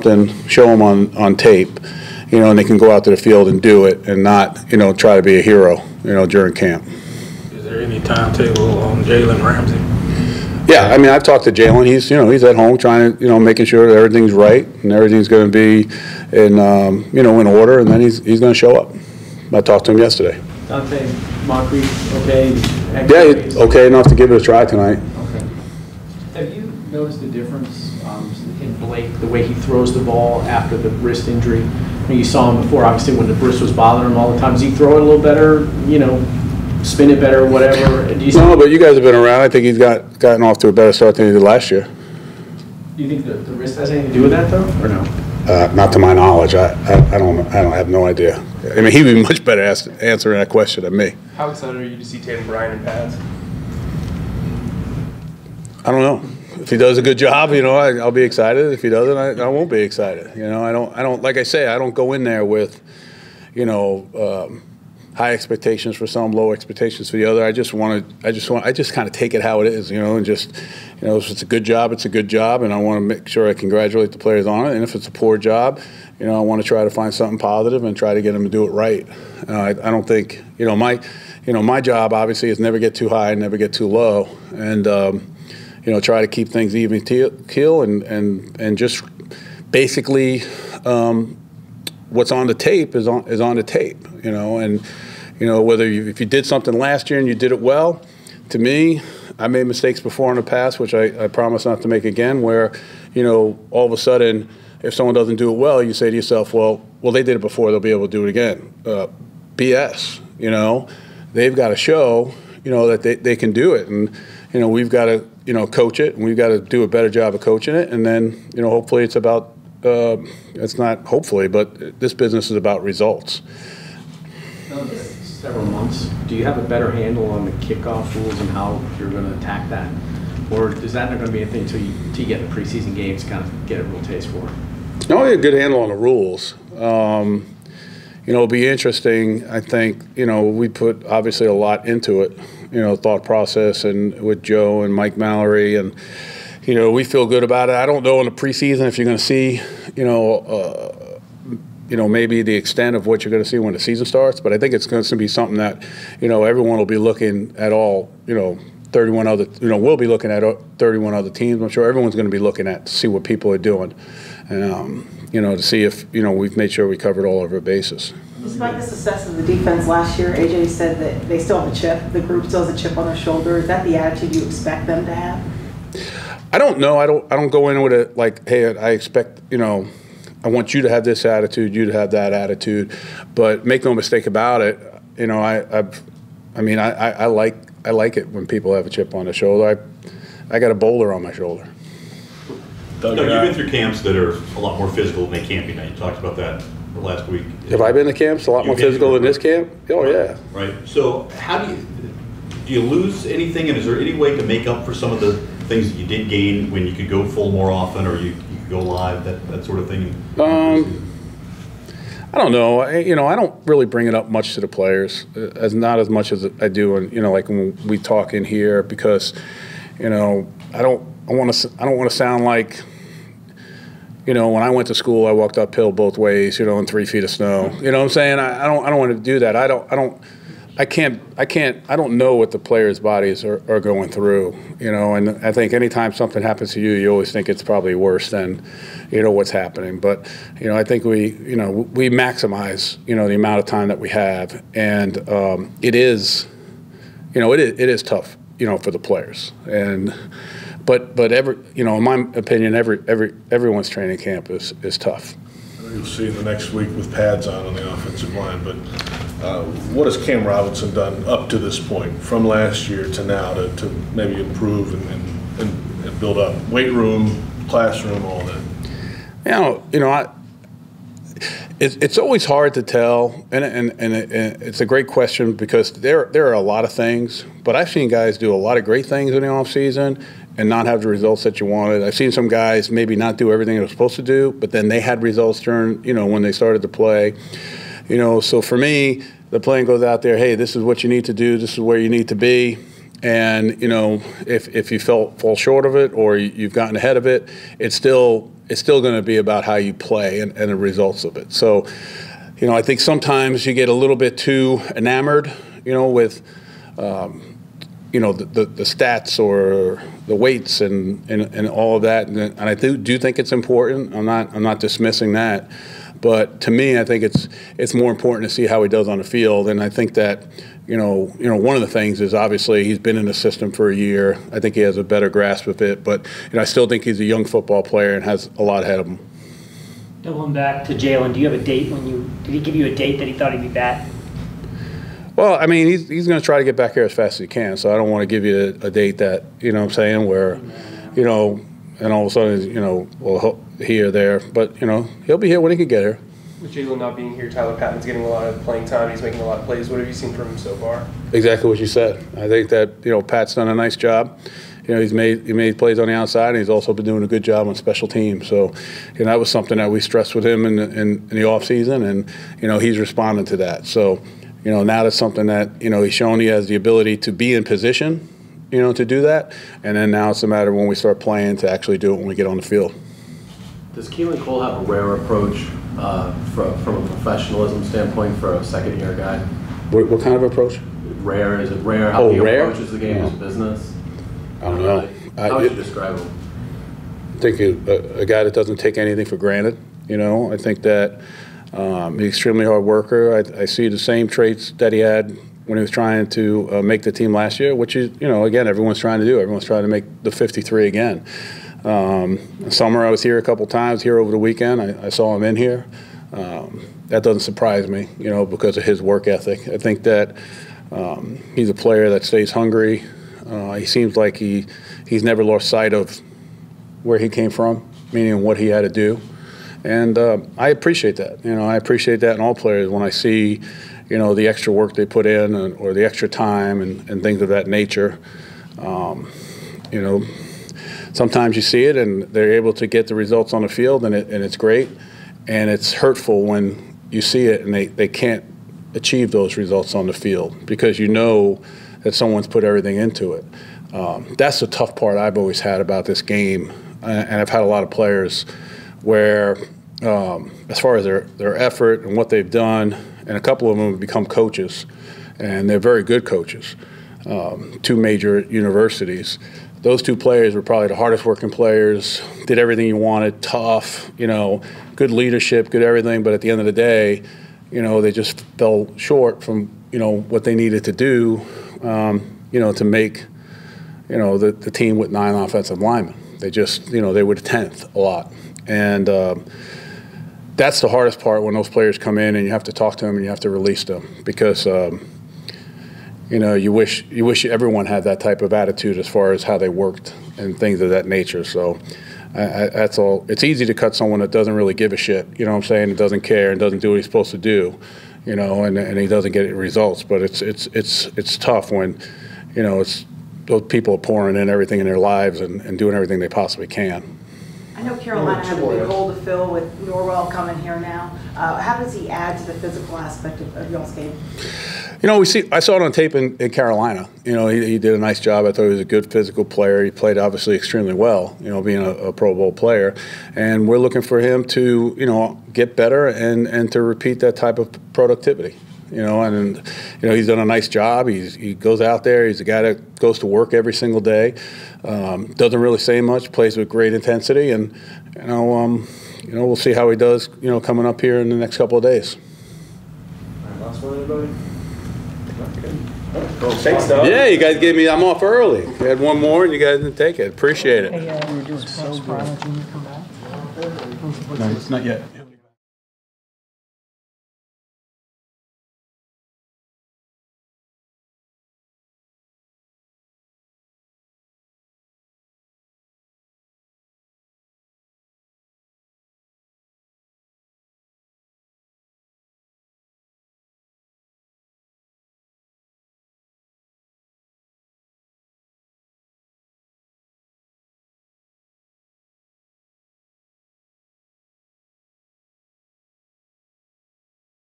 something, show them on tape, and they can go out to the field and do it and not, try to be a hero, during camp. Is there any timetable on Jalen Ramsey? Yeah, I mean, I've talked to Jalen. He's at home trying to, making sure that everything's right and everything's going to be in, in order, and then he's going to show up. I talked to him yesterday. Dante Moncrief, okay? Yeah, okay enough to give it a try tonight. Okay. Have you noticed the difference in Blake, the way he throws the ball after the wrist injury? You saw him before, obviously, when the wrist was bothering him all the time. Does he throw it a little better, spin it better, whatever? No, but you guys have been around. I think he's gotten off to a better start than he did last year. Do you think the wrist has anything to do with that, though, or no? Not to my knowledge. I don't have no idea. I mean, he'd be much better answering that question than me. How excited are you to see Tatum Bryan in pads? I don't know. If he does a good job, I'll be excited. If he doesn't, I won't be excited. I don't. Like I say, I don't go in there with, high expectations for some, low expectations for the other. I just kind of take it how it is, and just, if it's a good job, it's a good job, and I want to make sure I congratulate the players on it. And if it's a poor job, I want to try to find something positive and try to get them to do it right. I don't think, my job obviously is never get too high and never get too low, and try to keep things even keel and just basically what's on the tape is on the tape, and whether if you did something last year and you did it well, to me, I made mistakes before in the past, which I promise not to make again, where, all of a sudden, if someone doesn't do it well, you say to yourself, well, they did it before, they'll be able to do it again. BS, they've got to show, that they can do it, and, we've got to, coach it, and we've got to do a better job of coaching it, and then, hopefully it's about, it's not hopefully, but this business is about results. Several months, do you have a better handle on the kickoff rules and how you're going to attack that? Or is that not going to be anything until you get in the preseason games to kind of get a real taste for it? No, we have a good handle on the rules. It'll be interesting. I think, we put obviously a lot into it, thought process, and with Joe and Mike Mallory, and, we feel good about it. I don't know in the preseason if you're going to see, maybe the extent of what you're going to see when the season starts, but I think it's going to be something that, everyone will be looking at all, 31 other, we'll be looking at 31 other teams. I'm sure everyone's going to be looking at to see what people are doing, and, to see if, we've made sure we covered all of our bases. Despite the success of the defense last year, AJ said that they still have a chip, the group still has a chip on their shoulder. Is that the attitude you expect them to have? I don't know. I don't go in with it like, hey, I expect, I want you to have this attitude, you to have that attitude, but make no mistake about it. I like it when people have a chip on their shoulder. I got a boulder on my shoulder. Doug, you've been through camps that are a lot more physical than they can be now. You talked about that last week. Have I been to camps a lot more physical than this camp? Oh, yeah. Right. So how do you lose anything, and is there any way to make up for some of the things that you did gain when you could go full more often, or you could go live, that sort of thing? I don't know. I don't really bring it up much to the players, not as much as I do, and like when we talk in here, because I don't want to sound like, when I went to school, I walked uphill both ways, in 3 feet of snow. You know what I'm saying? I don't want to do that. I don't know what the players' bodies are going through, and I think anytime something happens to you, you always think it's probably worse than, what's happening. But, I think we maximize, the amount of time that we have, and it is tough, for the players. And but in my opinion, everyone's training camp is tough. You'll see in the next week with pads on the offensive line, but what has Cam Robinson done up to this point, from last year to now, to maybe improve and build up weight room, classroom, all that? It's always hard to tell, and it's a great question, because there are a lot of things, but I've seen guys do a lot of great things in the off season and not have the results that you wanted. I've seen some guys maybe not do everything they were supposed to do, but then they had results during, when they started to play. So for me, the plan goes out there, hey, this is what you need to do, this is where you need to be. And, you know, if you fall short of it or you've gotten ahead of it, it's still going to be about how you play and the results of it. So, you know, I think sometimes you get a little bit too enamored, you know, with, you know, the stats or the weights and all of that. And I do think it's important. I'm not dismissing that. But to me, I think it's more important to see how he does on the field. And I think that, you know, one of the things is obviously he's been in the system for a year. I think he has a better grasp of it. But, you know, I still think he's a young football player and has a lot ahead of him. Doubling back to Jalen, do you have a date did he give you a date that he thought he'd be back? Well, I mean, he's going to try to get back here as fast as he can. So I don't want to give you a date that, you know what I'm saying, where, you know, and all of a sudden, you know, well, here or there. But, you know, he'll be here when he can get here. With Jalen not being here, Tyler Patton's getting a lot of playing time. He's making a lot of plays. What have you seen from him so far? Exactly what you said. I think that, you know, Pat's done a nice job. You know, he made plays on the outside, and he's also been doing a good job on special teams. So, you know, that was something that we stressed with him in the offseason, and, you know, he's responded to that. So, you know, now that's something that, you know, he's shown he has the ability to be in position, you know, to do that. And then now it's a matter of when we start playing to actually do it when we get on the field. Does Keelan Cole have a rare approach from a professionalism standpoint for a second-year guy? What kind of approach? Rare? Is it rare how he approaches the game as business? I don't know. How would you describe him? I think a guy that doesn't take anything for granted. You know, I think that he's an extremely hard worker. I see the same traits that he had when he was trying to make the team last year, which is, you know, again, everyone's trying to do. Everyone's trying to make the 53 again. Summer, I was here a couple times here over the weekend. I saw him in here. That doesn't surprise me, you know, because of his work ethic. I think that he's a player that stays hungry. He seems like he's never lost sight of where he came from, meaning what he had to do. And I appreciate that. You know, I appreciate that in all players when I see, you know, the extra work they put in or the extra time and things of that nature. You know, sometimes you see it and they're able to get the results on the field and it's great. And it's hurtful when you see it and they can't achieve those results on the field because you know that someone's put everything into it. That's the tough part I've always had about this game. And I've had a lot of players where as far as their effort and what they've done, and a couple of them have become coaches, and they're very good coaches, two major universities. Those two players were probably the hardest working players, did everything you wanted, tough, you know, good leadership, good everything, but at the end of the day, you know, they just fell short from, you know, what they needed to do, you know, to make, you know, the team with 9 offensive linemen. They just, you know, they were the 10th a lot. And that's the hardest part when those players come in and you have to talk to them and you have to release them because, you know, you wish everyone had that type of attitude as far as how they worked and things of that nature. So that's all. It's easy to cut someone that doesn't really give a shit, you know what I'm saying, and doesn't care and doesn't do what he's supposed to do, you know, and he doesn't get results. But it's tough when, you know, those people are pouring in everything in their lives and doing everything they possibly can. I know Carolina has a big hole to fill with Norwell coming here now. How does he add to the physical aspect of y'all's game? You know, I saw it on tape in Carolina. You know, he did a nice job. I thought he was a good physical player. He played obviously extremely well, you know, being a Pro Bowl player. And we're looking for him to, you know, get better and to repeat that type of productivity. You know, and you know he's done a nice job. He goes out there. He's a guy that goes to work every single day. Doesn't really say much. Plays with great intensity, and you know we'll see how he does. You know, coming up here in the next couple of days. All right, last one, everybody. Cool. Thanks, Doug. Yeah, you guys gave me. I'm off early. You had one more, and you guys didn't take it. Appreciate it. Hey, we were doing so good. Junior come back? No, it's not yet.